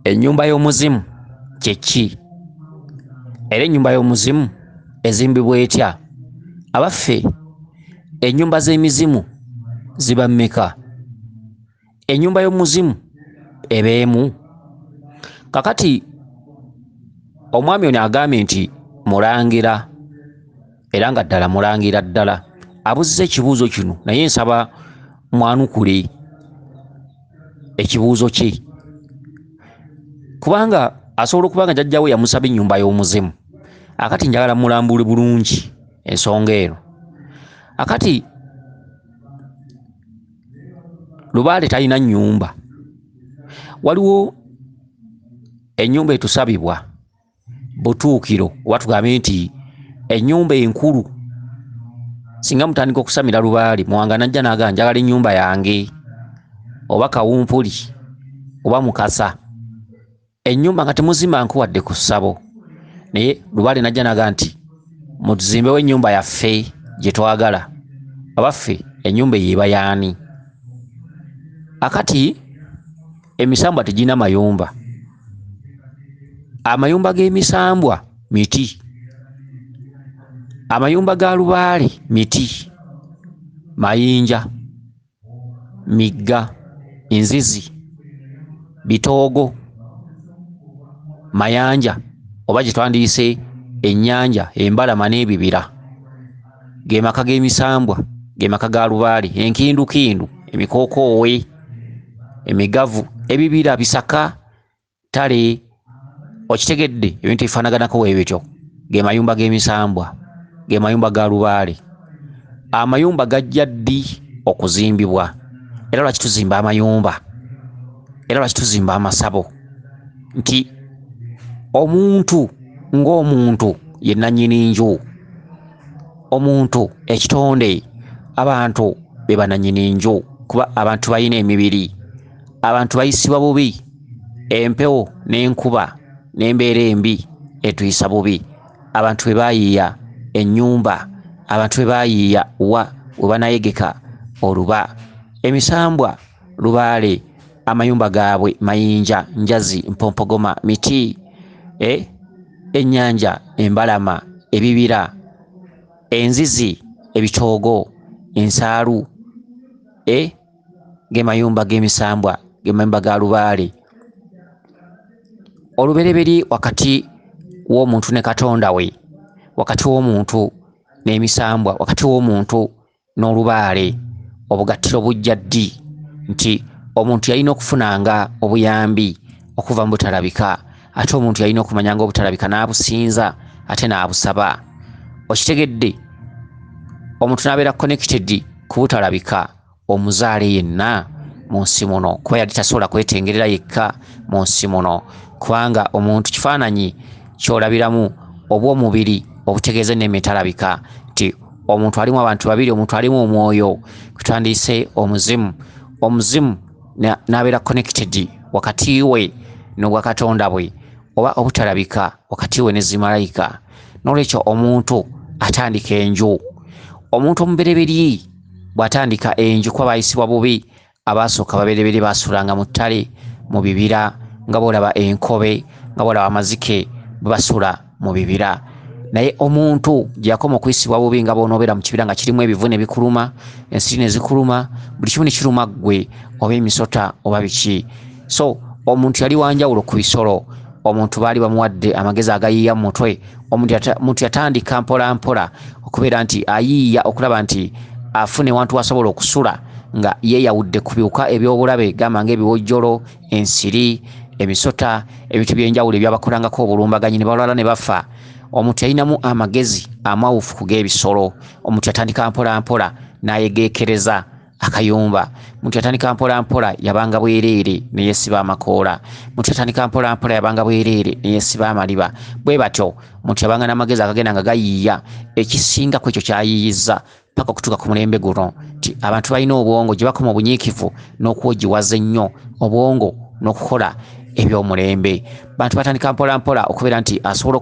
Enyumba y'omuzimu Kyekki? Era enyumba y'omuzimu ezimbibwa etya? Abaffe ennyumba z'emizimu ziba mmeka? Ennyumba y'omuzimu eba emu? Kakati omwami ono agambye nti mulangira, era nga ddala mulangira ddala. Abuzza ekibuuzo kino naye nsaba mwanukule ekibuuzo kye, kubanga asobola okuba nga jjajjawe yamusaba ennyumba y'omuzimu. Akati njagala mulambule bulungi ensonga eno. Akati Lubaale talina nnyumba. Waliwo ennyumba etusabibwa butuukiro, oba tugambe nti ennyumba enkulu. Singa mutandika okusamira Lubaale, Muwanga najja n'agamba njagala ennyumba yange, oba Kawumpuli oba Mukasa, ennyumba nga temuzimbanko wadde ku ssabo. Naye Lubaale najja n'agamba nti mutuzimbewo ennyumba yaffe gye twagala. Abaffe ennyumba eyo eba y'ani? Akati emisambwa tegirina mayumba. Amayumba g'emisambwa miti. Amayumba ga Lubaale miti, mayinja, migga, enzizi, bitoogo, mayanja oba gye twandiyise ennyanja, embalama n'ebibira. Ge maka g'emisambwa, ge maka ga Lubaale. Enkindukindu, emikookoowe, emigavu, ebibira, bisaka, ttale, okitegedde ebintu ebifaanaganako bwe bityo. Ge mayumba g'emisambwa, ge mayumba ga Lubaale. Amayumba gajja ddi okuzimbibwa? Era lwaki tuzimba amayumba? Era lwaki tuzimba amasabo? Nti omuntu ng'omuntu ye nannyini nju. Omuntu, ekitonde, abantu be banannyini nju, kuba abantu balina emibiri. Abantu bayisibwa bubi, empewo n'enkuba n'embeera embi etuyisa bubi. Abantu be baayiiya ennyumba, abantu be baayiiya we banayegeka oluba. Emisambwa Lubaale, amayumba gaabwe mayinja, njazi, mpompogoma, miti, ennyanja, embalama, ebibira, enzizi, ebitoogo, ensaalu, ge mayumba g'emisambwa, ge mayumba ga Lubaale. Olubereberye wakati w'omuntu ne Katonda we, wakati w'omuntu n'emisambwa, wakati w'omuntu n'Olubaale, obugattiro bujja ddi? Nti omuntu yalina okufunanga obuyambi okuva mu butalabika, ate omuntu yalina okumanyanga obutalabika n'abusinza ate n'abusaba. Okitegedde? Omuntu n'abeera connected ku butalabika, omuzaale yenna mu nsi muno, kuba yali tasobola kwetengerera yekka mu nsi muno, kubanga omuntu kifaananyi ky'olabiramu obw'omubiri obutegeeza enneme etalabika. Nti omuntu alimu abantu babiri, omuntu alimu omwoyo, kutandise omuzimu. Omuzimu n'abeera connected wakati we n'ogwa Katonda bwe, oba obutalabika wakati we ne zimalayika. N'olwekyo omuntu atandika enju. Omuntu omubereberye bw'atandika enju, kuba baayisibwa bubi. Abaasooka babereberye baasulanga mu ttale, mu bibira, nga bw'olaba enkobe, nga bw'olaba amazike basula mu bibira. Naye omuntu gye yakoma okuyisibwa bubi, nga bw'onoobeera mu kibira nga kirimu ebivu ne bikuluma, ensiri ne zikuluma, buli kimu ne kiruma ggwe, oba emisota oba biki. So omuntu yali wanjawulo ku bisolo. Omuntu baali bamuwadde amagezi agayiiya mu mutwe. Omuntu yatandika mpola mpola okubeera nti ayiiya okulaba nti afune wantu wasobola okusula nga yeeyawudde ku biwuka eby'obulabe, gamba ng'ebiwojjolo, ensiri, emisota, ebintu by'enjawulo ebyabakolangako obulumbaganyi ne balwala ne bafa. Omuntu yalinamu amagezi amawufu ku g'ebisolo. Omuntu yatandika mpola mpola n'ayegeekereza akayumba. Omuntu yatandika mpola mpola yabanga bwereere ne yeesiba amakoola. Omuntu yatandika mpola mpola yabanga bwereere ne yeesiba amaliba. Bwe batyo omuntu yabanga n'amagezi agagenda nga gayiiya ekisinga ku ekyo ky'ayiiyizza paka okutuuka ku mulembe guno, nti abantu balina obwongo gye bakoma obunyiikivu n'okuwogiwaza ennyo obwongo n'okukola eby'omulembe. Bantu batandika mpola mpola okubeera nti asobola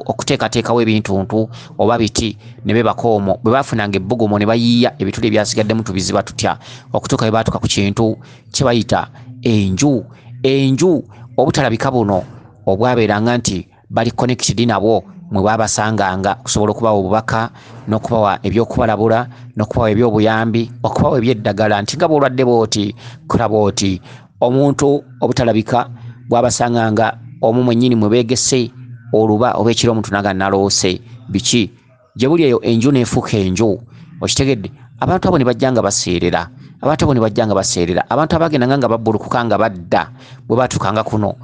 okuteekateekawo ebintuntu oba biti ne bebaka omwo. Bwe baafunanga ebbugumu ne bayiiya ebituli ebyasigaddemu tubiziba tutya okutuuka bwe baatuuka ku kintu kye bayita enju. Enju obutalabika buno obwabeeranga nti bali connected nabo mwe babasanganga okusobola okubawa obubaka n'okubawa ebyokubalabula n'okubawa ebyobuyambi okubawa ebyeddagala nti nga bwolwadde booti kola booti. Omuntu obutalabika bwabasanganga omu mwennyini mwe beegese oluba oba ekiro omuntu naga naloose biki gye buli eyo enju neefuuka enju. Okitegedde abantu abo ne bajjanga baseerera abantu abagendanga nga babbulukuka nga badda bwe baatuukanga kuno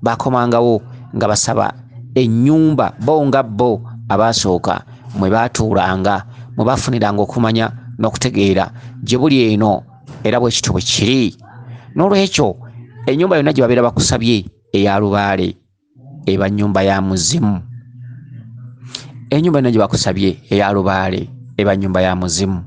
bakomangawo nga basaba ennyumba bo nga bo abaasooka mwe baatuulanga mwe bafuniranga okumanya n'okutegeera gye buli eno era bwe kityo bwe kiri. N'olwekyo ennyumba yonna gye babeera bakusabye eya lubaale eba nnyumba ya muzimu. Ennyumba yonna gye bakusabye eya lubaale eba nnyumba ya muzimu.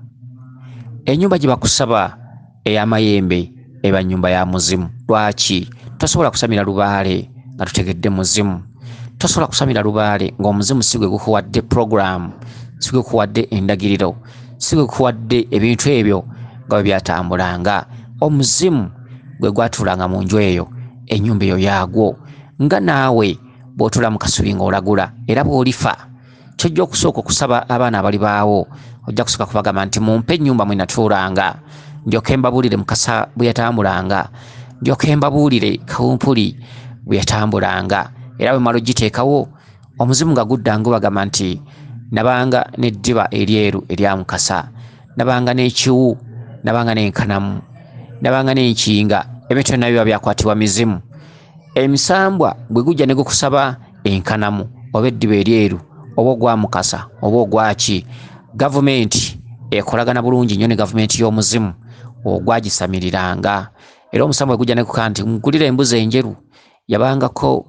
Ennyumba gye bakusaba ey'amayembe eba nnyumba ya muzimu. Lwaki? Tosobola kusamira lubaale nga tutegedde muzimu. Tosobola kusamira lubaale ng'omuzimu si gwe gukuwadde program, si gwe gukuwadde endagiriro, si gwe gukuwadde ebintu ebyo nga bwe byatambulanga. Omuzimu gwe gwatuulanga mu nju eyo, ennyumba eyo yaagwo. Nga naawe bw'otuula mu kasubi ng'olagula era bw'olifa kyojja okusooka okusaba abaana abali baawo, ojja kusooka kubagamba nti mumpe ennyumba mwe natuulanga, ndyoke mbabuulire Mukasa bwe yatambulanga, ndyoke mbabuulire Kawumpuli bwe yatambulanga. Era bwe mmala ogiteekawo omuzimu nga guddanga bagamba nti nabanga n'eddiba eryeru erya Mukasa, nabanga n'ekiwu, nabanga n'enkanamu, nabanga n'enkinga. Ebintu byonna biba byakwatibwa mizimu. Emisambwa bwe gujja ne gukusaba enkanamu oba eddiba eryeru oba ogwa Mukasa oba ogwaki, gavumenti ekolagana bulungi nnyo ne gavumenti y'omuzimu ogwagisamiriranga. Era omusambwa bwe gujja ne gukaa nti ngulira embuzi enjeru yabangako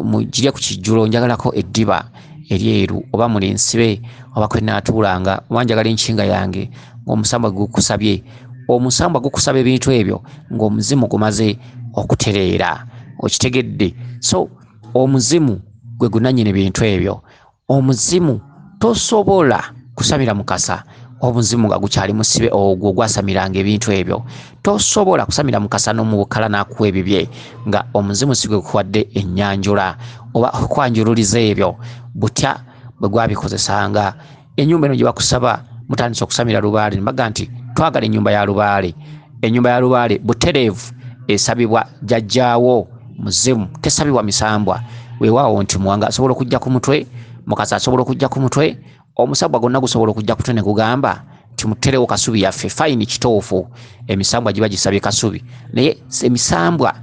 mugirye ku kijjulo njagalako eddiba eryeru oba muli nsibe oba kwe naatuulanga oba njagala enkinga yange, ng'omusambwa gukusabye. Omusambwa gukusaba ebintu ebyo ng'omuzimu gumaze okutereera. Okitegedde? So omuzimu gwe gunannyini bintu ebyo. Omuzimu tosobola kusamira Mukasa omuzimu nga gukyali musibe ogwo gwasamiranga ebintu ebyo. Tosobola kusamira Mukasa n'omu bukala n'akuwa ebibye nga omuzimu si gwe gukuwadde ennyanjula oba okwanjululiza ebyo butya bwe gwabikozesanga. Ennyumba eno gye bakusaba mutandise okusamira lubaale mbaga nti twagala ennyumba ya lubaale. Ennyumba ya lubaale butereevu esabibwa jjajjaawo muzimu, tesabibwa misambwa. Weewaawo nti Mwanga asobola okujja ku mutwe, Mukasa asobola okujja ku mutwe, omusambwa gonna gusobola okujja ku mutwe ne gugamba nti muterewo kasubi yaffe fayini kitoofu. Emisambwa giba gisabye kasubi naye emisambwa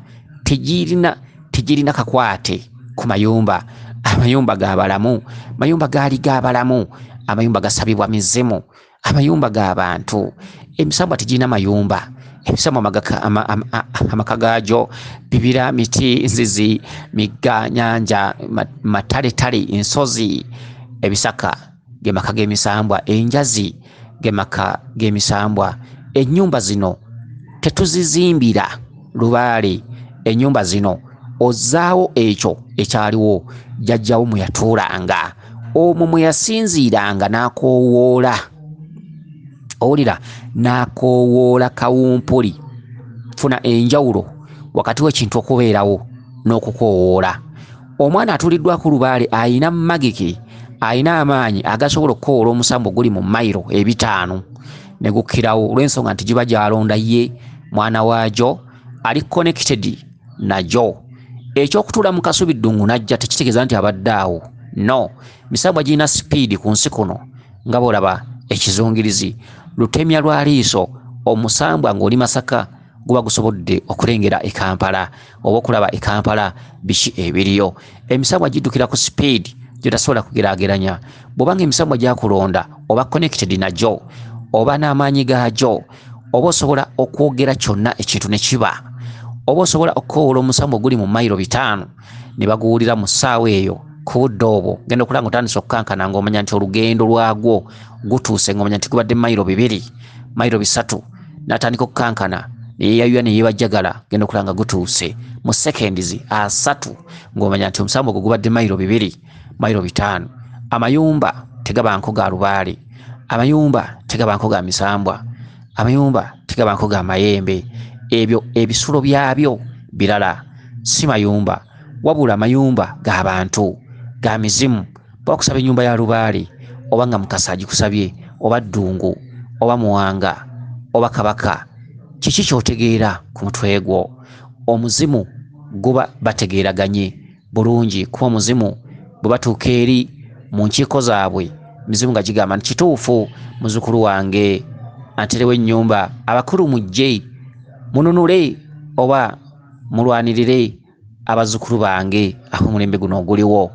tegirina kakwate ku mayumba. Amayumba g'abalamu, mayumba gaali g'abalamu, amayumba gasabibwa mizimu, amayumba g'abantu. Emisambwa tegirina mayumba. Emisambwa amaka gaajo bibira, miti, nzizi, migga, nyanja, mataletale, ensozi, ebisaka ge maka g'emisambwa, enjazi ge maka g'emisambwa. Ennyumba zino tetuzizimbira lubaale. Ennyumba zino ozzaawo ekyo ekyaliwo jjajjawo mwe yatuulanga, omwo mwe yasinziiranga n'akoowoola. Owulira, n'akoowoola Kawumpuli. Funa enjawulo wakati w'ekintu okubeerawo n'okukoowoola. Omwana atuuliddwa ku lubaale ayina magiki, ayina amaanyi agasobola okukoowoola omusambo guli mu mayiro 5 ne gukkirawo olw'ensonga nti giba gyalonda ye mwana waajo ali connected najo. Ekyokutuula mu kasubi ddungu najja tekitegeeza nti abadde awo. No, misambwa girina sipiidi ku nsi kuno nga bw'olaba ekizungirizi. Lutemya lwa liiso omusambwa ng'oli Masaka guba gusobodde okulengera e Kampala oba okulaba e Kampala biki ebiriyo. Emisambwa giddukira ku sipiidi gyetasobola kugeraageranya. Bw'obanga emisambwa gyakulonda oba connected najo oba n'amaanyi gaajo, oba osobola okwogera kyonna ekintu ne kiba, oba osobola okukoowoola omusambo guli mu mayiro 5 ne baguwulira mu ssaawa eyo ku budde obwo. Genda okulaba ng'otandise okukankana ng'omanya nti olugendo lwagwo gutuuse, ng'omanya nti gubadde mayiro 2 mayiro 3 n'atandika okukankana ne yeeyayuya ne yeebajjagala. Genda okulaba nga gutuuse mu seconds 3 ng'omanya nti omusambo gwo gubadde mayiro 2 mayiro 5. Amayumba tegabanko ga lubaale, amayumba tegabanko ga misambwa, amayumba tegabanko ga mayembe. Ebyo ebisulo byabyo birala. si mayumba wabula mayumba g'abantu ga mizimu. Bakusaba ennyumba ya lubaale oba nga Mukasa agikusabye oba Ddungu oba Muwanga oba Kabaka, kiki ky'otegeera ku mutwe gwo? Omuzimu guba bategeeraganye bulungi, kuba omuzimu bwe batuuka eri mu nkiiko zaabwe, mizimu nga gigamba nti kituufu muzzukulu wange anterewo ennyumba, abakulu mujje mununule oba mulwanirire abazzukulu bange ab'omulembe guno oguliwo.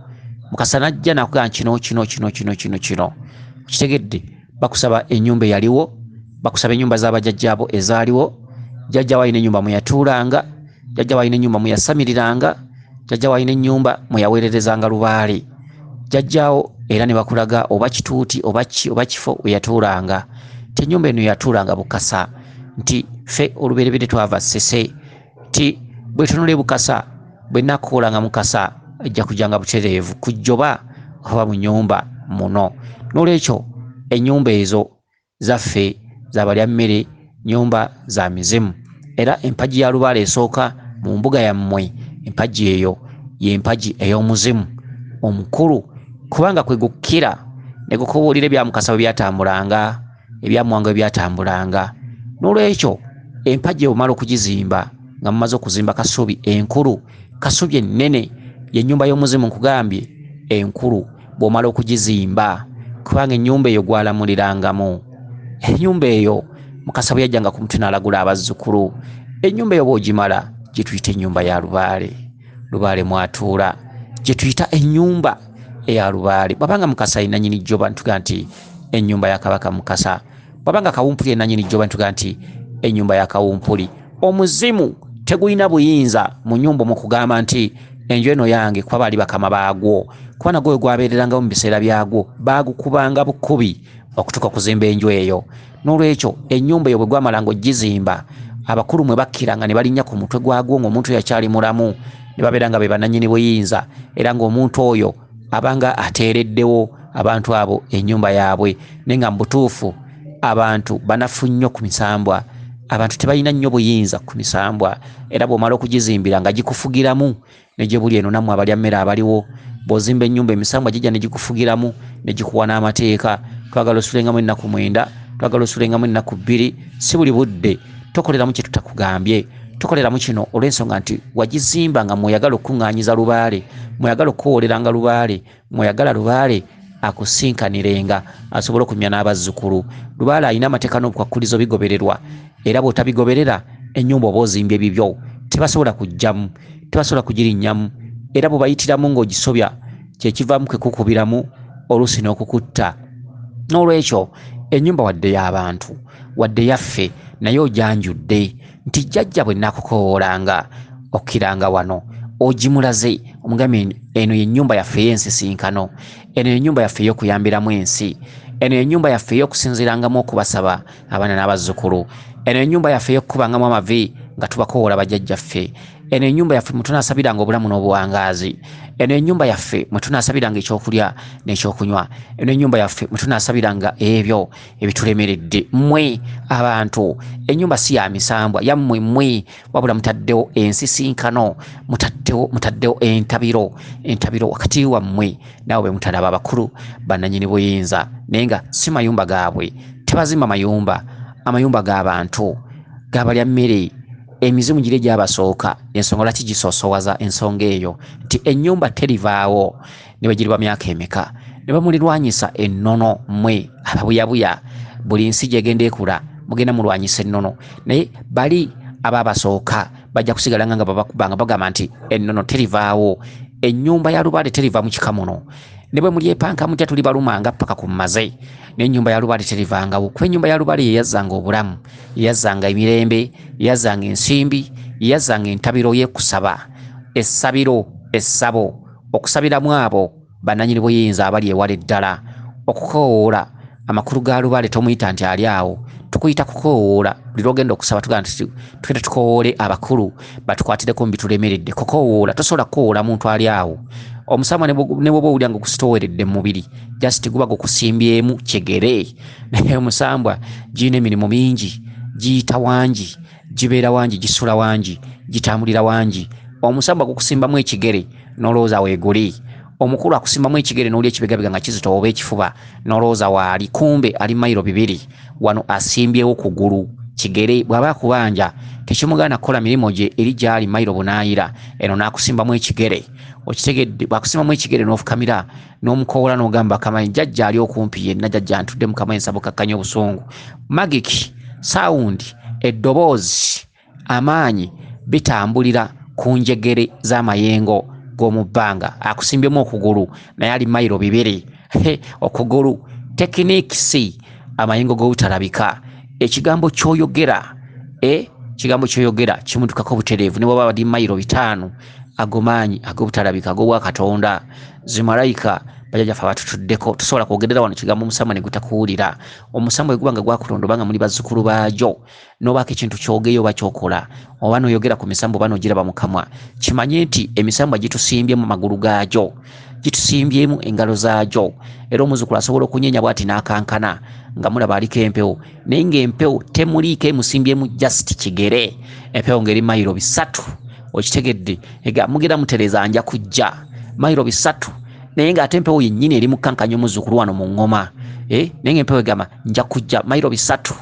Mukasa najja nakugamba kino kitegedde. Bakusaba ennyumba eyaliwo, bakusaba ennyumba z'abajjajjaabo ezaaliwo. Jjajja walina ennyumba mwe yatuulanga, jjajja walina ennyumba mwe yasamiriranga, jjajja walina ennyumba mwe yaweererezanga lubaale, jjajjaawo era ne bakulaga oba kituuti oba kifo we yatuulanga. Ti ennyumba eno yatuulanga Bukasa, nti ffe olubereberye twava Ssese, ti bwe tunule Bukasa bwe nakkoolanga Mukasa ajja kujjanga butereevu kujjoba oba mu nnyumba muno. N'olwekyo ennyumba ezo zaffe zabalya mmere, nnyumba za mizimu. Era empagi ya lubaale esooka mu mbuga yammwe, empagi eyo y'empagi ey'omuzimu omukulu, kubanga kwe gukkira ne gukubuulira ebya Mukasa bwe byatambulanga, ebya Muwanga bwe byatambulanga. N'olwekyo empagi ebumala okugizimba nga mumaze okuzimba kasubi enkulu, kasubi ennene y'ennyumba y'omuzimu nkugambye enkulu, bw'omala okugizimba, kubanga ennyumba eyo gwalamulirangamu. Ennyumba eyo Mukasa bwe yajjanga ku mutwe n'alagula abazzukulu. Ennyumba eyo bw'ogimala gye tuyita ennyumba ya lubaale, lubaale mwatuula, gye tuyita ennyumba eya lubaale. Bwabanga Mukasa ye nannyini jjoba ntuga nti ennyumba ya Kabaka Mukasa, bwabanga Kawumpuli ye nannyini jjoba ntuga nti ennyumba ya Kawumpuli. Omuzimu tegulina buyinza mu nnyumba omwo kugamba nti enju eno yange kuba baali bakama baagwo, kuba nagwo we gwabeererangamu mu biseera byagwo, baagukubanga bukubi okutuuka okuzimba enju eyo. N'olwekyo ennyumba eyo bwe gwamala ng'ogizimba, abakulu mwe bakkiranga ne balinnya ku mutwe gwagwo ng'omuntu oyo akyali mulamu, ne babeera nga be bannannyini buyinza, era ng'omuntu oyo abanga ateereddewo abantu abo ennyumba yaabwe. Naye nga mu butuufu abantu banafu nnyo ku misambwa, abantu tebalina nnyo buyinza ku misambwa, era bw'omala okugizimbira nga gikufugiramu ne gye buli eno nammwe abalya mmere abaliwo. Bw'ozimba ennyumba emisambwa gijja ne gikufugiramu ne gikuwa n'amateeka. Twagala osulengamu ennaku 9, twagala osulengamu ennaku 2, si buli budde tokoleramu kye tutakugambye. Tokoleramu kino olw'ensonga nti wagizimba nga mweyagala okuŋŋaanyiza lubaale, mweyagala okuwoleranga lubaale, mweyagala lubaale akusinkanirenga asobole okumya n'abazzukulu. Lubaale alina amateeka n'obukwakkulizo bigobererwa, era bw'otabigoberera ennyumba oba ozimbye bibyo tebasobola kujjamu, tebasobola kugirinnyamu, era bwe bayitiramu ng'ogisobya kyekivaamu kekukubiramu oluusi n'okukutta. N'olwekyo ennyumba wadde y'abantu, wadde yaffe, naye ojanjudde nti jjajja bwe nakukoowolanga okkiranga wano ogimulaze omugambye eno y'ennyumba yaffe ey'ensisinkano, eno y'ennyumba yaffe ey'okuyambiramu ensi, eno y'ennyumba yaffe ey'okusinzirangamu okubasaba abaana n'abazzukulu, eno y'ennyumba yaffe ey'okukubangamu amavi nga tubakoowola bajjajjaffe, eno y'ennyumba yaffe mwe tunaasabiranga obulamu n'obuwangaazi, eno y'ennyumba yaffe mwe tunaasabiranga ekyokulya n'ekyokunywa, eno y'ennyumba yaffe mwe tunaasabiranga ebyo ebitulemeredde. Mmwe abantu, ennyumba si ya misambwa yammwe mmwe, wabula mutaddewo ensisinkano, mutaddewo entabiro wakati wammwe naawe bwe mutalaba abakulu bannannyini buyinza, naye nga si mayumba gaabwe. Tebazimba mayumba, amayumba g'abantu gabalya mmere. Emizimu gire gyabasooka, ensonga lwaki gisoosowaza ensonga eyo nti ennyumba terivaawo ne bwe giriba myaka emeka, ne bamulirwanyisa ennono. Mmwe ababuyabuya, buli nsi gyegenda ekula mugenda mulwanyisa ennono, naye bali ababasooka bajja kusigalanga nga babakubanga bagamba nti ennono terivaawo. Ennyumba ya lubaale teriva mu kika muno, ne bwe mulyepanka mutya tuli balumanga paka ku mmaze, n'ennyumba ya lubaale terivangawo. Kuba ennyumba ya lubaale yeyazzanga obulamu, yeyazzanga emirembe, yeyazzanga ensimbi, yeyazzanga entabiro y'ekusaba, essabo, okusabiramu abo bannannyini buyinza abali ewala eddala, okukoowoola amakulu ga lubaale. Tomuyita nti ali awo, tukuyita kukoowoola. Buli lwogenda okusaba tugenda nti tugenda tukoowoole abakulu batukwatireko mu bitulemeredde. Kukoowoola, tosobola kukoowoola muntu ali awo. Omusama ne bwoba owulira nga gusitooweredde mu mubiri, just guba gukusimbyemu kigere. Naye omusambwa giyina emirimu mingi, giyita wangi, gibeera wangi, gisula wangi, gitambulira wangi. omusambwa gukusimbamu ekigere nolowooza weeguli, omukulu akusimbamu ekigere n'oli ekibegabega nga kizito oba ekifuba nolowooza waali, kumbe ali mayiro 2 wano asimbyewo kugulu. Kigere bw'aba akubanja tekimugana kukola mirimu gye eri gy'ali mayiro bunaayira, eno n'akusimbamu ekigere. Okitegedde, bw'akusimbamu ekigere n'ofukamira n'omukoola n'ogamba Kamayi jjajja ali okumpi yenna, jjajja ntudde mu Kamayi nsaba kakkanya obusungu. Magiki, sound, eddoboozi, amaanyi bitambulira ku njegere z'amayengo g'omu bbanga. Akusimbyemu okugulu naye ali mayiro 2. Okugulu tekinikisi, amayengo g'obutalabika. Ekigambo ky'oyogera kigambo ky'oyogera kimutukako butereevu ne bw'oba bali mayiro 5. Ago maanyi ag'obutalabika ag'obwa Katonda, zimalayika bajjajjaffe abatutuddeko. Tusobola kwogerera wano kigambo omusambwa ne gutakuwulira. Omusambwa bwe guba nga gwakutonda obanga muli bazzukulu baagyo n'obaako ekintu kyogeyo oba kyokola oba n'oyogera ku misambwa oba n'ogiraba mu kamwa, kimanye nti emisambwa gitusimbyemu magulu gaagyo, gitusimbyemu engalo zaagyo. Era omuzzukulu asobola okunyenya bw'ati n'akankana nga mulaba aliko empewo, naye ng'empewo temuliiko, emusimbyemu just kigere. Empewo ng'eri mayiro 3. Okitegedde, mugera mutereza nja kujja mayiro 3 naye ng'ate empewo yennyini eri mu kkankanya omuzzukulu wano mu ngoma. Naye ng'empewo egamba nja kujja mayiro 3.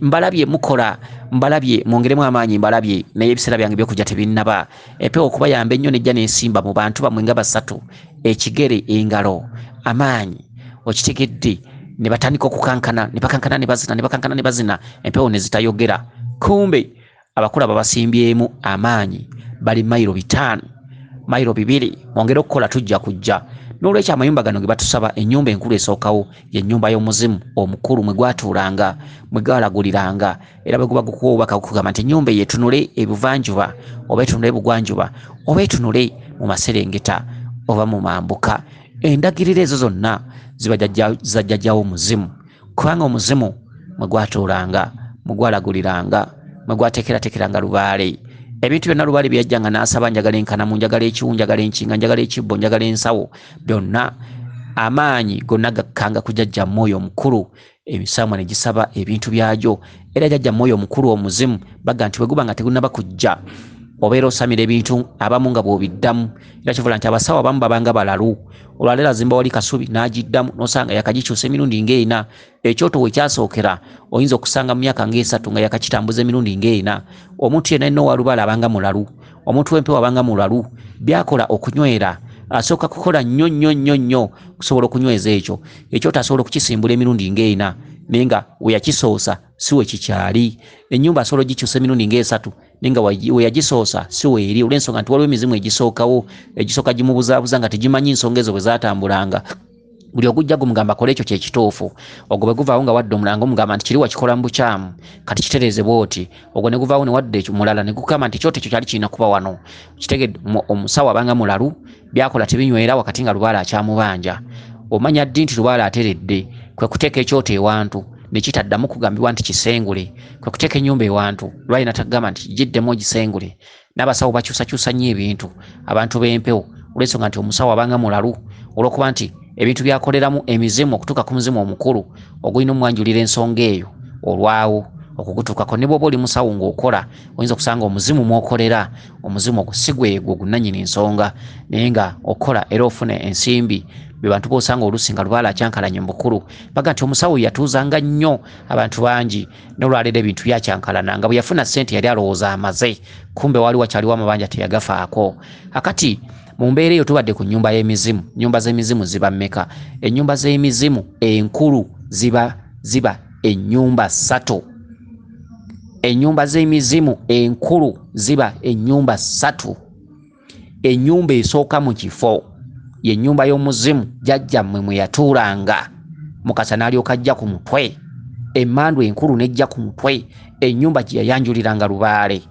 Mbalabye mukola, mbalabye mwongeremu amaanyi, mbalabye naye ebiseera byange by'okujja tebinnaba. Empewo okubayamba ennyo nejja n'ensimba mu bantu bammwe nga 3, ekigere, engalo, amaanyi. Okitegedde, ne batandika okukankana, ne bakankana ne bazina, ne bakankana ne bazina, empewo ne zitayogera. Kumbe abakulu ababasimbyemu amaanyi bali mayiro 5, mayiro 2. Mwongere okukola tujja kujja. N'olwekyo amayumba gano ge batusaba, ennyumba enkulu esookawo y'ennyumba y'omuzimu omukulu mwe gwatuulanga, mwe gwalaguliranga, era bwe guba gukuwubaka gukugamba nti ennyumba yeetunule ebuvanjuba oba etunule ebugwanjuba oba etunule mu maserengeta oba mu mambuka. Endagiriro ezo zonna ziba jjajjawo omuzimu, kubanga omuzimu mwe gwatuulanga, mwe gwalaguliranga, mwe gwateekerateekeranga lubaale. Ebintu byonna lubaale byajjanga n'asaba njagala enkanamu, njagala ekiwu, njagala enkinga, njagala ekibbo, njagala ensawo, byonna amaanyi gonna gakkanga ku jjajja Mwoyo omukulu. Emisambwa ne gisaba ebintu byagyo, era jjajja Mwoyo omukulu omuzimu baga nti bwe guba nga tegunnaba kujja obeera osamira ebintu abamu nga bw'obiddamu. Era kivula nti abasawo abamu babanga balalu, olwaleero azimba wali kasubi n'agiddamu n'osanga yakagikyusa emirundi ng'ena. Ekyoto we kyasookera oyinza okusanga mu myaka ng'esatu nga yakakitambuza emirundi ng'ena. Omuntu yenna yenna owa lubaale abanga mulalu, omuntu w'empewo abanga mulalu. Byakola okunywera, asooka kukola nnyo okusobola okunyweza ekyo. Ekyoto asobola okukisimbula emirundi ng'ena naye nga we yakisoosa si we kikyali. Ennyumba asobola ogikyusa emirundi ng'esatu naye nga we yagisoosa si weeri, olw'ensonga nti waliwo emizimu egisookawo, egisooka gimubuzaabuza nga tegimanyi nsonga ezo bwe zaatambulanga. Buli ogujja gumugamba kola ekyo kyekituufu. Ogwo bwe guvaawo nga wadde omulanga omugamba nti kiri wakikola mu bukyamu kati kitereeze bwoti. Ogwo ne guvaawo ne wadde mulala ne gukama nti ekyoto ekyo kyali kirina kuba wano. Kitegedde omusawo abanga mulalu, byakola tebinywera wakati nga lubaale akyamubanja. Omanya ddi nti lubaale ateredde, kwe kuteeka ekyoto ewantu ne kitaddamu kugambibwa nti kisengule, kwe kuteeka ennyumba ewantu lwali natagamba nti giddemu ogisengule. N'abasawo bakyusakyusa nnyo ebintu, abantu b'empewo, olw'ensonga nti omusawo abanga mulalu, olw'okuba nti ebintu byakoleramu emizimu okutuuka ku muzimu omukulu ogulina omwanjulira ensonga eyo olwawo okugutuukako. Ne bw'oba oli musawo ng'okola oyinza okusanga omuzimu mw'okolera, omuzimu ogwo si gwegwo gunnannyini nsonga naye nga okola era ofuna ensimbi. Be bantu b'osanga oluusi nga lubaale akyankalanye mu bukulu baga nti omusawo yatuuzanga nnyo abantu bangi, n'olwaleero ebintu byakyankalananga. Bwe yafuna ssente yali alowooza amaze, kumbe wali wakyaliwo amabanja teyagafaako. Akati mu mbeera eyo tubadde ku nnyumba y'emizimu. Nnyumba z'emizimu ziba mmeka? Ennyumba z'emizimu enkulu ziba ennyumba 3. Ennyumba z'emizimu enkulu ziba ennyumba 3. Ennyumba esooka mu kifo ye ennyumba y'omuzimu jjajjammwe mwe yatuulanga, Mukasa n'alyoka ajja ku mutwe, emmandu enkulu n'ejja ku mutwe. Ennyumba gye yayanjuliranga lubaale,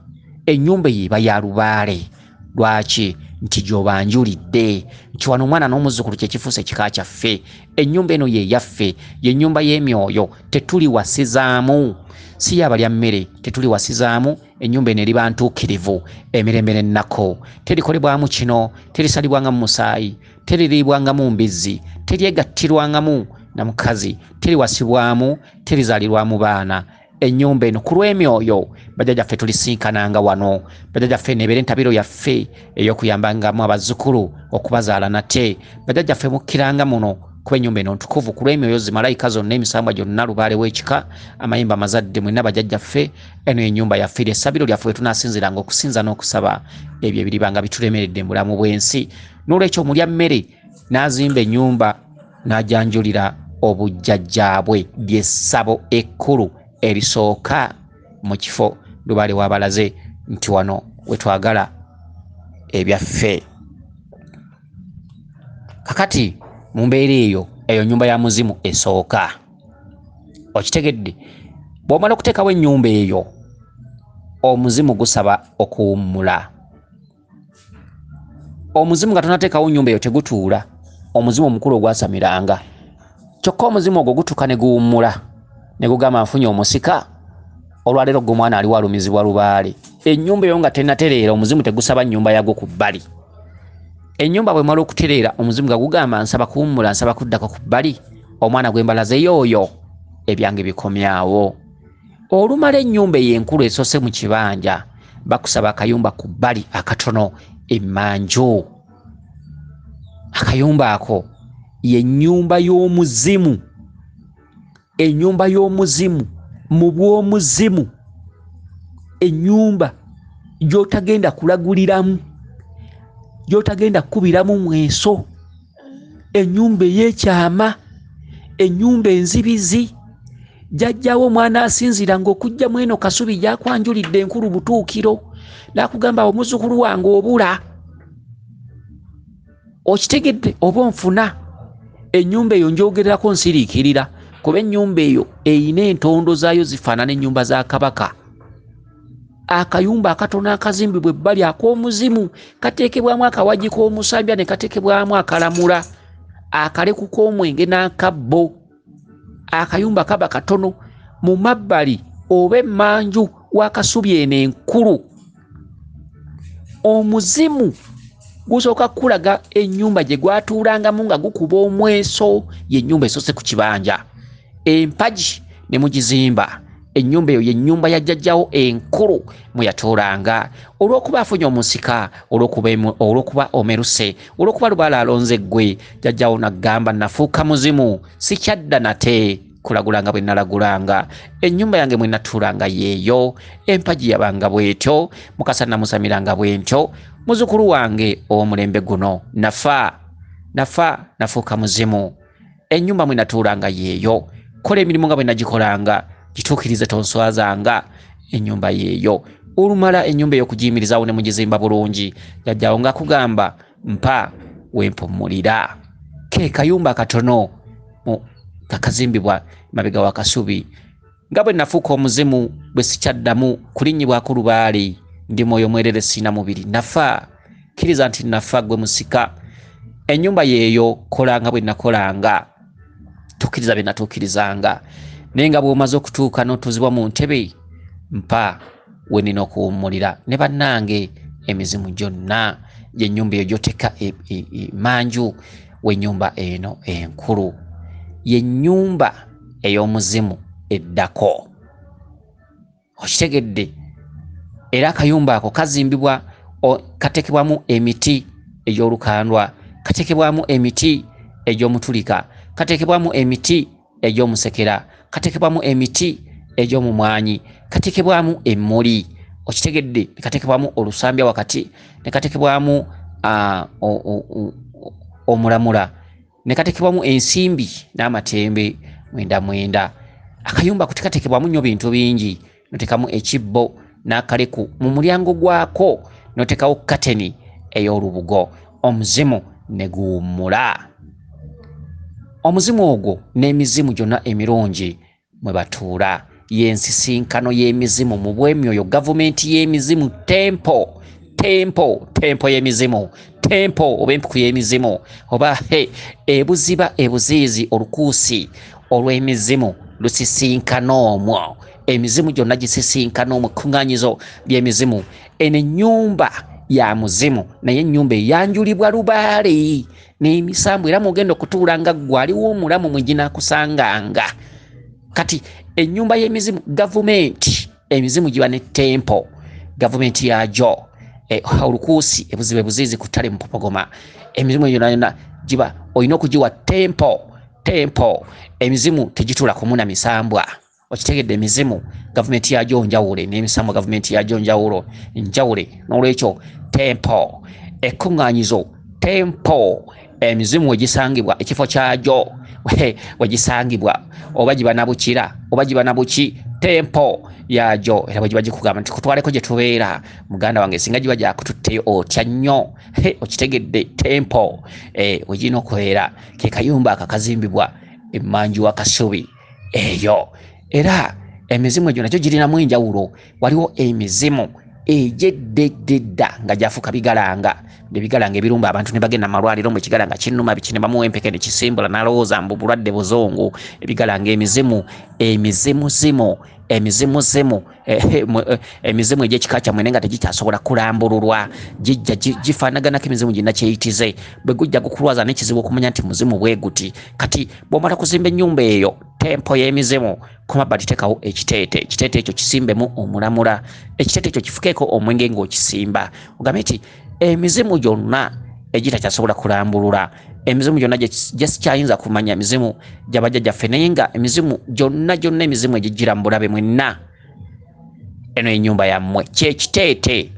ennyumba yeba ya lubaale. Lwaki? Nti gy'obanjulidde nti wano omwana n'omuzzukulu kyekifuuse kika kyaffe. Ennyumba eno ye yaffe, ye ennyumba y'emyoyo, tetuli wasizaamu. Si yabalya mmere, tetuli wasizaamu. Ennyumba eno eriba ntuukirivu emirembe n'ennako, terikolebwamu kino, terisalibwangamu musaayi, teririibwangamu mbizzi, teryegattirwangamu na mukazi, teriwasibwamu, terizaalirwamu baana. ennyumba eno ku lw'emyoyo bajjajjaffe tulisinkananga wano bajjajjaffe nebeera entabiro yaffe ey'okuyambangamu abazzukulu okubazaala nate bajjajjaffe mukkiranga muno kuba ennyumba eno ntukuvu ku lw'emyoyo zimalayika zonna emisambwa gyonna lubaale w'ekika amayimba amazadde mwenna bajjajjaffe eno ennyumba yaffe essabiro lyaffe we tunaasinziranga okusinza n'okusaba ebyo ebiribanga bitulemeredde mu bulamu bw'ensi n'olwekyo omulya mmere n'azimba ennyumba n'ajanjulira obujjajjaabwe ly'essabo ekkulu erisooka mu kifo lubaale w'abalaze nti wano we twagala ebyaffe kakati mu mbeera eyo nnyumba ya muzimu esooka okitegedde bw'omala okuteekawo ennyumba eyo omuzimu gusaba okuwummula omuzimu nga tonateekawo nnyumba eyo tegutuula omuzimu omukulu ogwasamiranga kyokka omuzimu ogwo gutuuka ne guwummula ne gugamba nfunye omusika olwaleero gwe mwana aliwo alumizibwa lubaale ennyumba eyo nga tenatereera omuzimu tegusaba nnyumba yagwo ku bbali ennyumba bwe mala okutereera omuzimu nga gugamba nsaba kuwummula nsaba kuddako ku bbali omwana gwe mbalaze yooyo ebyange bikomyawo olumala ennyumba eyo enkulu esose mu kibanja bakusaba akayumba ku bbali akatono emmanju akayumba ako y'ennyumba y'omuzimu ennyumba y'omuzimu mu bw'omuzimu ennyumba gy'otagenda kulaguliramu gy'otagenda kukubiramu mweso ennyumba ey'ekyama ennyumba enzibizi jjajjawo omwana asinziranga okujjamu eno kasubi gyakwanjulidde enkulu butuukiro n'akugamba omuzzukulu wange obula okitegedde oba onfuna ennyumba eyo njogererako nsiriikirira kuba ennyumba eyo eyina entondo zaayo zifaanana ennyumba za kabaka akayumba akatono akazimbibwa ebbali ak'omuzimu kateekebwamu akawagi k'omusambya ne kateekebwamu akalamula akaleku k'omwenge n'akabbo akayumba kaba katono mu mabbali oba emmanju w'akasubi eno enkulu omuzimu gusooka kulaga ennyumba gye gwatuulangamu nga gukuba omweso y'ennyumba esose ku kibanja empagi ne mugizimba ennyumba eyo y'ennyumba ya jjajjawo enkulu mwe yatuulanga olw'okuba afunye omusika olw'okuba omeruse olw'okuba lubaala alonze ggwe jjajjawo n'agamba nafuuka muzimu sikyadda nate kulagulanga bwe nalagulanga ennyumba yange mwe natuulanga yeeyo empagi yabanga bw'etyo mukasa namusamiranga bw'entyo muzzukulu wange ow'omulembe guno nafuuka muzimu ennyumba mwe natuulanga yeeyo kola emirimu nga bwe nagikolanga gituukirize tonswazanga ennyumba yeeyo olumala ennyumba ey'okugiyimirizaawo ne mugizimba bulungi jjajjawo ng'akugamba mpa wempummulira ke kayumba katono kakazimbibwa mabega wa kasubi nga bwe nafuuka omuzimu bwe sikyaddamu kulinnyibwako lubaale ndi mwoyo mwerere sina mubiri nafa kkiriza nti nafa gwe musika ennyumba yeeyo kolanga bwe nakolanga tukkiriza bye natuukirizanga naye nga bw'omaze okutuuka n'otuuzibwa mu ntebe mpa we nina okuwummulira ne bannange emizimu gyonna gy'ennyumba eyo gy'oteeka manju w'ennyumba eno enkulu y'ennyumba ey'omuzimu eddako okitegedde era akayumba ako kazimbibwa kateekebwamu emiti egy'olukandwa kateekebwamu emiti egy'omutulika kateekebwamu emiti egy'omusekera kateekebwamu emiti egy'omumwanyi kateekebwamu emmuli okitegedde kateekebwamu olusambya wakati ne kateekebwamu omulamula ne kateekebwamu ensimbi n'amatembe mwenda akayumba ako tekateekebwamu nnyo bintu bingi noteekamu ekibbo n'akaleku mu mulyango gwako noteekawo kateni ey'olubugo omuzimu ne guwummula omuzimu ogwo n'emizimu gyonna emirungi mwe batuula y'ensisinkano y'emizimu mu bw'emyoyo gavumenti y'emizimu tempo y'emizimu tempo oba empuku y'emizimu oba ebuziba ebuziizi olukuusi olw'emizimu lusisinkana omwo emizimu gyonna gisisinkana omwo ekkuŋŋaanyizo ly'emizimu eno ennyumba ya muzimu naye ennyumba eyanjulibwa lubaale n'emisambu era mugenda okutuula nga ggwe aliwo omulamu mwe ginaakusanganga kati Enyumba y'emizimu government emizimu giba ne temple government yajo olukuusi ebuzibe buzizi kutale mpopogoma emizimu yona giba oyina okugiwa temple emizimu tegitula kumuna misambwa okitegedde emizimu government yajo njawule n'emisambwa government yajo njawule n'olwekyo temple ekkungaanyizo temple emizimu wegisangibwa ekifo kyajo wegisangibwa oba giba nabukira oba giba nabuki temple yajo era bwe bagikugamba nti kutwaleko gye tubeera muganda wange singa giba gyakututteyo otya nnyo okitegedde temple wegirina okubeera ke kayumba akakazimbibwa emmanju wa Kasubi eyo era emizimu egyo nakyo girinamu enjawulo waliwo emizimu ejeddedda nga gyafuuka bigalanga ebigalanga ebirumba abantu ne bagenda malwaliro mwe kigalanga kinnuma bikine bamuwa empeke ne kisimbula n'alowooza mbu bulwadde buzungu ebigalanga emizimu egy'ekika kyammwe naye nga tegikyasobola kulambululwa gijja gifaanaganako emizimu gina kyeyitize bwe gujja gukulwaza n'ekizibu okumanya nti muzimu bwe guti kati bw'omala kuzimba ennyumba eyo tempo y'emizimu kumabbali teekawo ekiteete ekyo kisimbemu omulamula ekiteete ekyo kifukeeko omwenge ng'okisimba ogambe nti emizimu gyonna egitakyasobola kulambulula emizimu gyonna gyesikyayinza kumanya emizimu gy'abajjajjaffe naye nga emizimu gyonna emizimu egigira mu bulabe mwenna eno ennyumba yammwe kyekiteete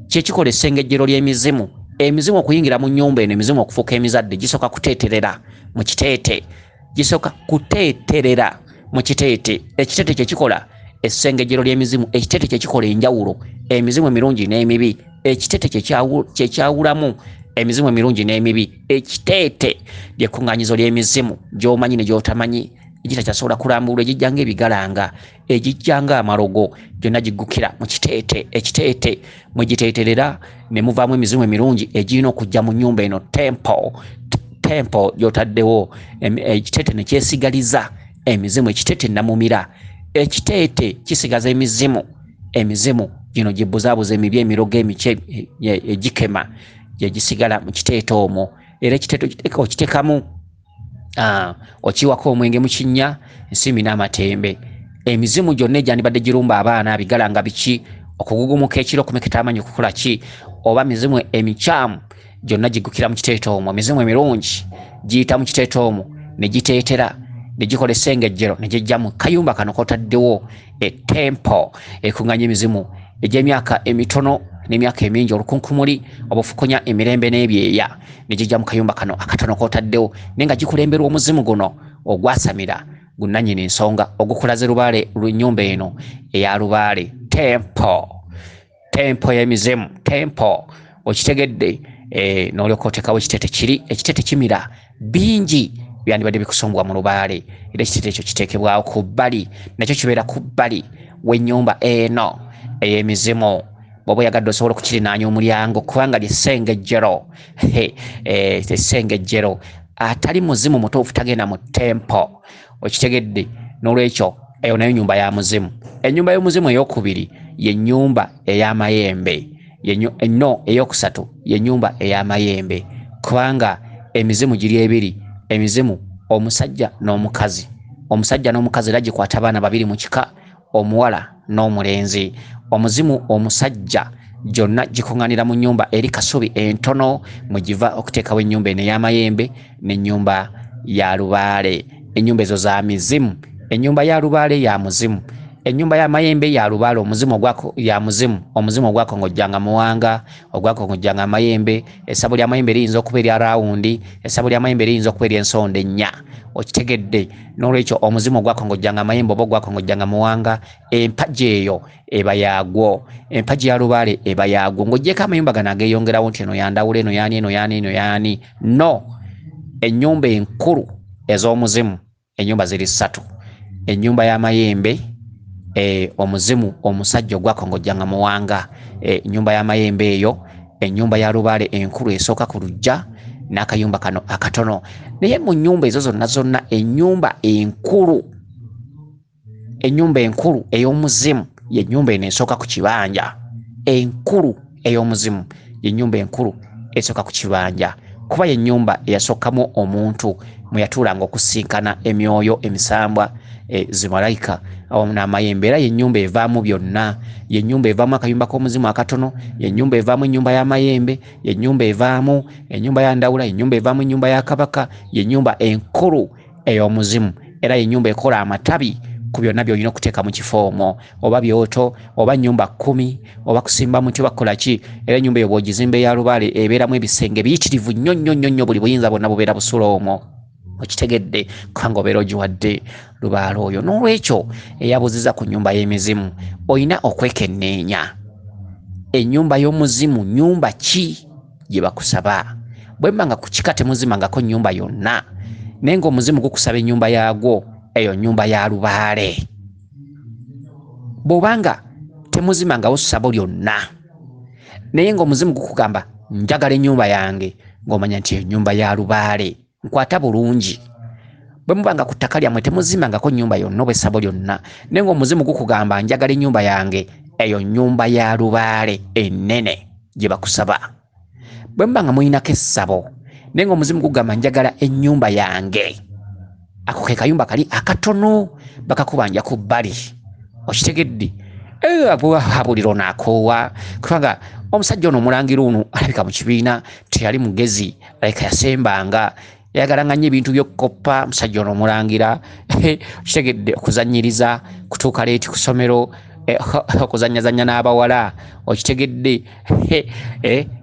kyekikola essengejjero ly'emizimu emizimu okuyingira mu nnyumba eno emizimu okufuuka emizadde gisooka kuteeterera mu kiteete ekiteete kyekikola essengejjero ly'emizimu ekiteete kyekikola enjawulo emizimu emirungi n'emibi ekiteete kyekyawulamu emizimu emirungi n'emibi ekiteete lyekkuŋŋaanyizo ly'emizimu gy'omanyi ne gy'otamanyi egitakyasobola kulambulwa egijjanga ebigalanga egijjanga amalogo gyonna giggukira mu kiteete ekiteete mwe giteeterera ne muvaamu emizimu emirungi egirina okujja mu nnyumba eno temple gy'otaddewo ekiteete ne kyesigaliza emizimu ekiteete namumira ekiteete kisigaza emizimu gino gibbuzaabuza emibi emirogo emice egikema gyegisigala mu kiteete omwo era ekiteete okiteekamu okiwako omwenge mu kinnya ensimbi n'amatembe emizimu gyonna egyandibadde girumba abaana bigalanga biki okugugumuka ekiro okumeketa amanyi okukola ki oba mizimu emikyamu gyonna giggukira mu kiteete omwo emizimu emirungi giyita mu kiteete omwo ne giteetera ne gikola essengejjero ne gijja mu kayumba kano kotaddewo temple ekuŋŋaanya emizimu egy'emyaka emitono n'emyaka emingi olukunkumuli obufukonya emirembe n'ebyeya ne gijja mu kayumba kano akatono kotaddewo naye nga gikulemberwa omuzimu guno ogwasamira gunnannyini ensonga ogukulaze lubaale lw'ennyumba eno eya lubaale temple y'emizimu temple okitegedde n'olyoka oteekawo ekiteete kimira bingi byandibadde bikusumbwa mu lubaale era ekiteete ekyo kiteekebwawo ku bbali nakyo kibeera ku bbali w'ennyumba eno ey'emizimu bw'oba oyagadde osobola okukirinaanya omulyango kubanga lyessengejjero essengejjero atali muzimu mutuufu tagenda mu temple okitegedde n'olwekyo eyo nayo nyumba ya muzimu ennyumba y'omuzimu ey'okubiri y'ennyumba ey'amayembe eno eyokusatu y'ennyumba ey'amayembe kubanga emizimu giri ebiri emizimu omusajja n'omukazi era gikwata abaana babiri mu kika omuwala n'omulenzi omuzimu omusajja gyonna gikuŋŋaanira mu nnyumba eri Kasubi entono mwe giva okuteekawo ennyumba eno ey'amayembe n'ennyumba ya lubaale ennyumba ezo za mizimu ennyumba ya lubaale ya muzimu ennyumba y'amayembe ya lubaale omuzimu ogwakongojjanga muwanga ogwakongojjanga amayembe essabo ly'amayembe liyinza okuba erya rawundi essabo ly'amayembe liyinza okuba ery'ensonda ennya okitegedde n'olwekyo omuzimu ogwakongojjanga amayembe oba ogwakongojjanga muwanga empagi eyo eba yaagwo empagi ya lubaale eba yaagwo ng'oggyeko amayumba gano ageeyongerawo nti eno yandawula eno yaani no ennyumba enkulu ez'omuzimu ennyumba ziri ssatu ennyumba y'amayembe omuzimu omusajja ogwakongojjanga muwanga ennyumba y'amayembe eyo ennyumba ya lubaale enkulu esooka ku lujja n'akayumba kano akatono naye mu nnyumba ezo zonna ennyumba enkulu ey'omuzimu y'ennyumba eno esooka ku kibanja enkulu ey'omuzimu y'ennyumba enkulu esooka ku kibanja kuba y'ennyumba eyasookamu omuntu mwe yatuulanga okusinkana emyoyo emisambwa zimalayika awamu n'amayembe. Era y'ennyumba evaamu byonna, y'ennyumba evaamu akayumba k'omuzimu akatono, y'ennyumba evaamu ennyumba y'amayembe, y'ennyumba evaamu ennyumba ya Ndawula, y'ennyumba evaamu ennyumba ya Kabaka, y'ennyumba enkulu ey'omuzimu. Era y'ennyumba ekola amatabi ku byonna by'olina okuteeka mu kifo omwo, oba byoto oba nnyumba 10 oba kusimba muti bakola ki. Era ennyumba eyo bw'ogizimba eya lubaale ebeeramu ebisenge biyitirivu nnyo nnyo nnyo, buli buyinza bwonna bubeera busula omwo. Okitegedde kubanga obeera ogiwadde lubaale oyo. N'olwekyo eyabuziza ku nnyumba y'emizimu olina okwekenneenya. Ennyumba y'omuzimu nnyumba ki gye bakusaba? Bwe mba nga ku kika temuzimangako nnyumba yonna, naye ng'omuzimu gukusaba ennyumba yaagwo, eyo nnyumba ya lubaale. Bw'obanga temuzimangawo ssabo lyonna, naye ng'omuzimu gukugamba njagala ennyumba yange, ng'omanya nti ennyumba ya lubaale. Nkwata bulungi. Bwe mubanga ku ttaka lyammwe temuzimangako nnyumba yonna oba essabo lyonna, naye ng'omuzimu gukugamba njagala ennyumba yange, eyo nnyumba ya lubaale ennene gye bakusaba. Bwe mubanga muyinako essabo, naye ng'omuzimu gugamba njagala ennyumba yange, ako ke kayumba kali akatono bakakubanja ku bbali. Okitegedde? Abuliro n'akoowa kubanga omusajja ono Omulangira ono alabika mu kibiina teyali mugezi, alabika yasembanga, yayagalanga nnyo ebintu by'okukoppa. Omusajja ono Omulangira okitegedde, okuzannyiriza, kutuuka leeti ku ssomero, okuzannyazannya n'abawala. Okitegedde?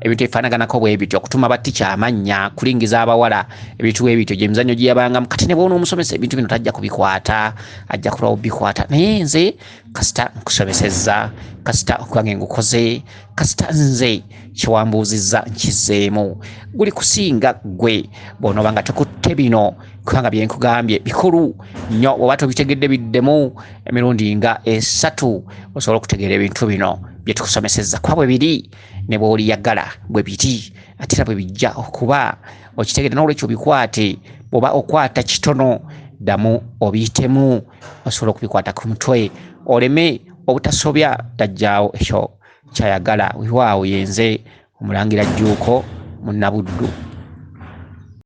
Ebintu ebifaanaganako bwe bityo, okutuma batica amannya, kulingiza abawala, ebintu ebityo gye mizannyo gye yabangamu. Kati ne bw'ona omusomesa ebintu bino tajja kubikwata, ajja kulwawo bikwata. Naye nze kasita nkusomesezza, kasita okubange ngukoze, kasita nze kyewambuuzizza nkizeemu, guli kusinga ggwe bw'onooba nga tukutte bino kubanga bye nkugambye bikulu nnyo. Oba tobitegedde biddemu emirundi nga 3 osobola okutegeera ebintu bino bye tukusomesezza kwa bwe biri ne bw'oliyagala bwe biri, ate era bwe bijja okuba. Okitegedde? N'olwekyo bikwate. Bw'oba okwata kitono, ddamu obiyitemu, osobola okubikwata ku mutwe, oleme obutasobya dajjaawo ekyo kyayagala. Weewaawo yenze Omulangira Jjuuko, Munnabuddu.